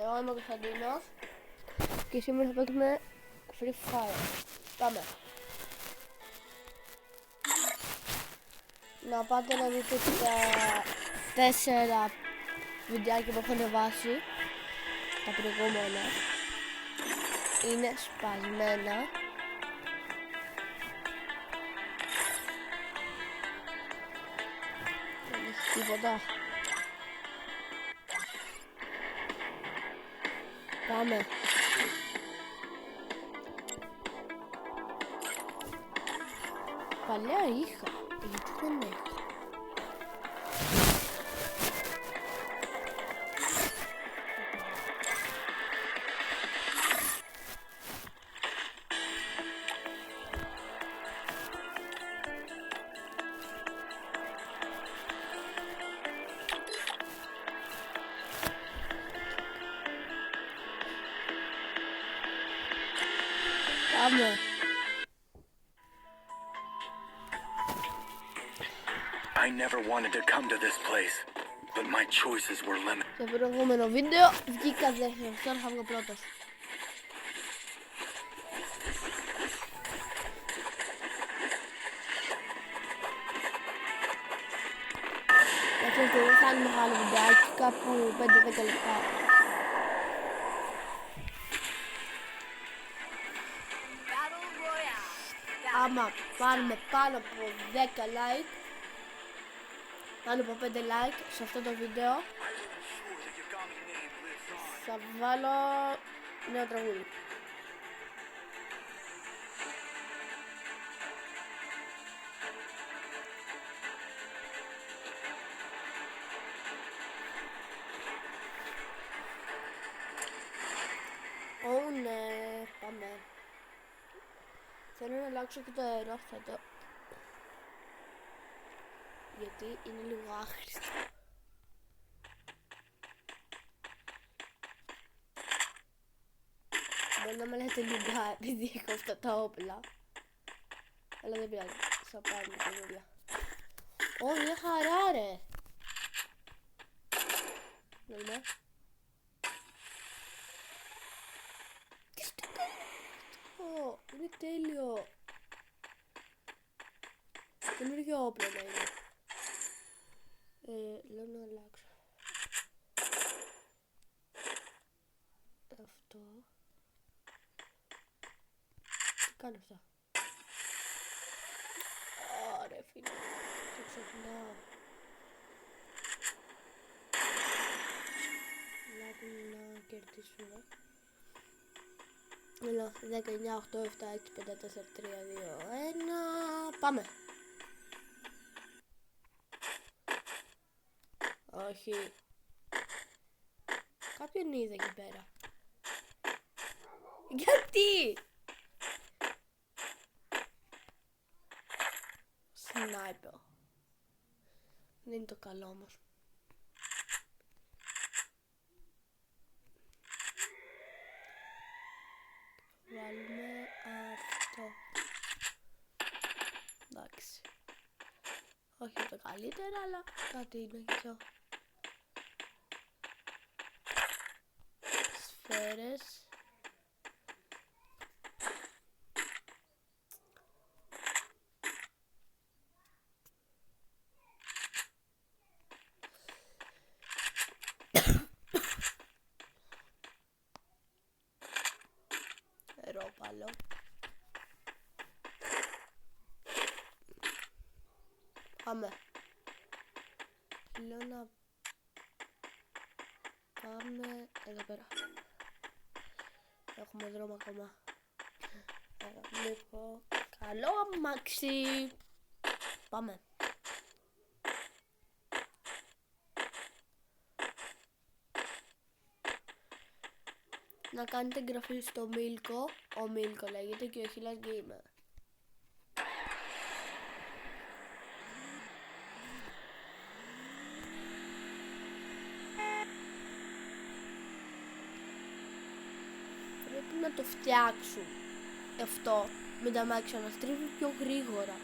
Εγώ είμαι ο Κωνσταντίνος και σήμερα θα παίξουμε Free Fire. Πάμε. Να πάτε να δείτε τα 4 βιντεάκια που έχω ανεβάσει. Τα προηγούμενα είναι σπασμένα. Δεν έχει τίποτα. Πάμε. Παλιά είχα, γιατί δεν έχω. Πάμε. I never wanted to come to this place, but my choices were limited. Στο προηγούμενο βίντεο βγήκα δεύτερος, τώρα θα βγω πρώτος. Αυτό δεν θα είναι μεγάλο βιντεάκι, κάπου 5-10 λεπτά. Άμα πάρουμε πάνω από 10 like, πάνω από 5 like σε αυτό το βίντεο, θα βάλω νέο τραγούδι. Ναι, πάμε. Θέλω να αλλάξω και το αερόφωτο, γιατί είναι λίγο άχρηστο. Μπορεί να με λέτε λιγκά επειδή έχω αυτά τα όπλα, αλλά δεν πειράζει, θα πάρουμε τα δουλειά. Ω, μια χαρά ρε. Δούμε. Τι στο τέλειο, είναι τέλειο. Καινούργιο όπλο να είναι. Λέω να αλλάξω αυτό. Τι κάνει αυτά? Ωραία φίλε, το ξεχνάω. Να κερδίσουμε. Έλα, 19, 8, 7, 6, 5, 4, 3, 2, 1. Πάμε. Όχι. Κάποιον είδε εκεί πέρα. Γιατί? Σνάιπερ. Δεν είναι το καλό όμως. Βάλουμε αυτό. Εντάξει. Όχι το καλύτερο, αλλά κάτι είναι και αυτό. Σφαίρες. Ρόπαλο. Πάμε. Λέω να πάμε εδώ πέρα. Έχουμε δρόμο ακόμα. Λίγο καλό αμάξι. Πάμε. Να κάνετε εγγραφή στο Μίλκο. Ο Μίλκο λέγεται και ο Χίλας Gamer. Πρέπει να το φτιάξουν αυτό με τα αμάξια να στρίβει πιο γρήγορα.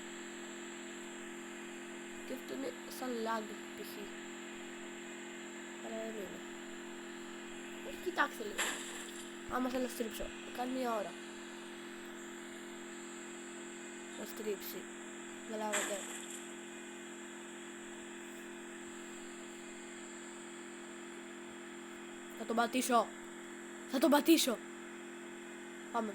Και αυτό είναι σαν lag π.χ. Αλλά δεν είναι. Κοιτάξτε λίγο. Άμα θέλω να στρίψω. Κάνει μία ώρα. Να στρίψει. Καταλάβατε. Θα τον πατήσω. Θα τον πατήσω. Πάμε.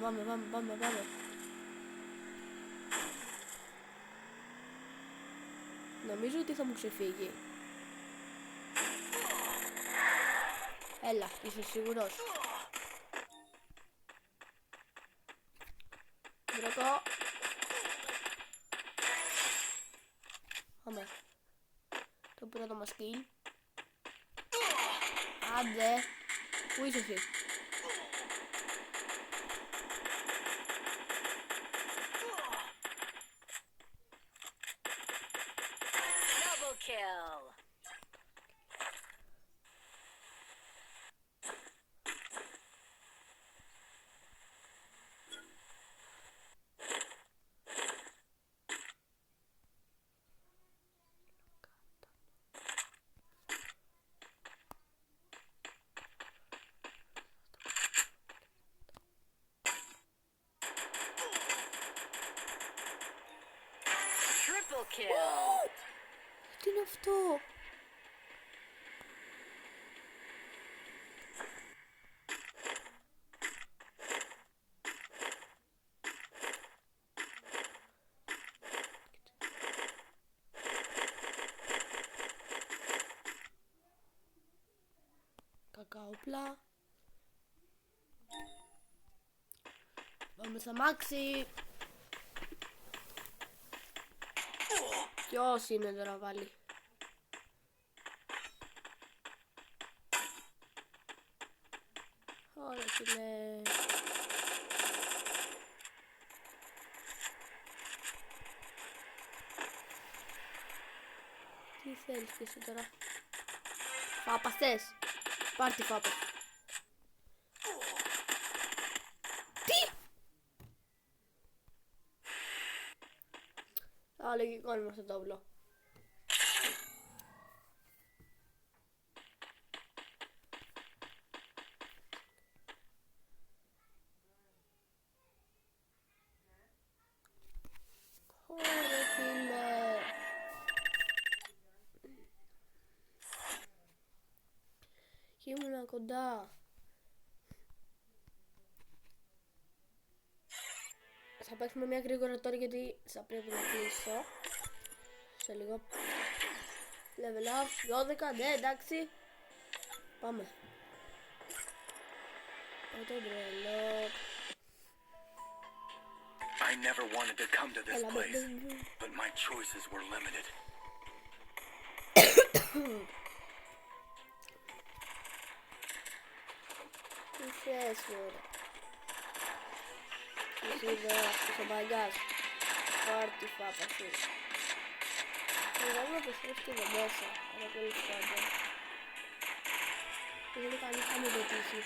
Νομίζω ότι θα μου ξεφύγει. Έλα, είσαι σίγουρος? Βρεκώ. Πάμε. Το πρώτο μας kill. Άντε. Πού είσαι εσύ? Double kill. Triple kill. Τι είναι αυτό? Κακαόπλα. Πάμε στα μάξι. Ποιος είναι τώρα πάλι? Ωραία φίλε. Τι θέλεις και εσύ τώρα? Φάπα θες? Πάρ' τη φάπα. Τι? Α, λογικό είναι αυτό το όπλο. Ωραία φίλε. Και ήμουνα κοντά. Θα παίξουμε μια γρήγορα τώρα γιατί θα πρέπει να κλείσω. Σε λίγο. Level up, 12, ναι εντάξει. Πάμε. Το τρελό. I never wanted to come to this Έλα, place, but my choices were limited. Τι θες τώρα? Εσύ εδώ, είσαι μπαγκάς. Πάρ' τη φάπα σου. Φοβάμαι να επιστρέψει εδώ μέσα, αλλά τέλος πάντων. Δεν κανείς θα μου πετύχει.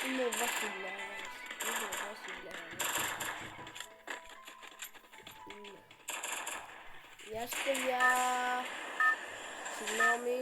Είμαι ο βασιλιάς. Είμαι ο βασιλιάς. Γεια σου παιδιά. Συγγνώμη.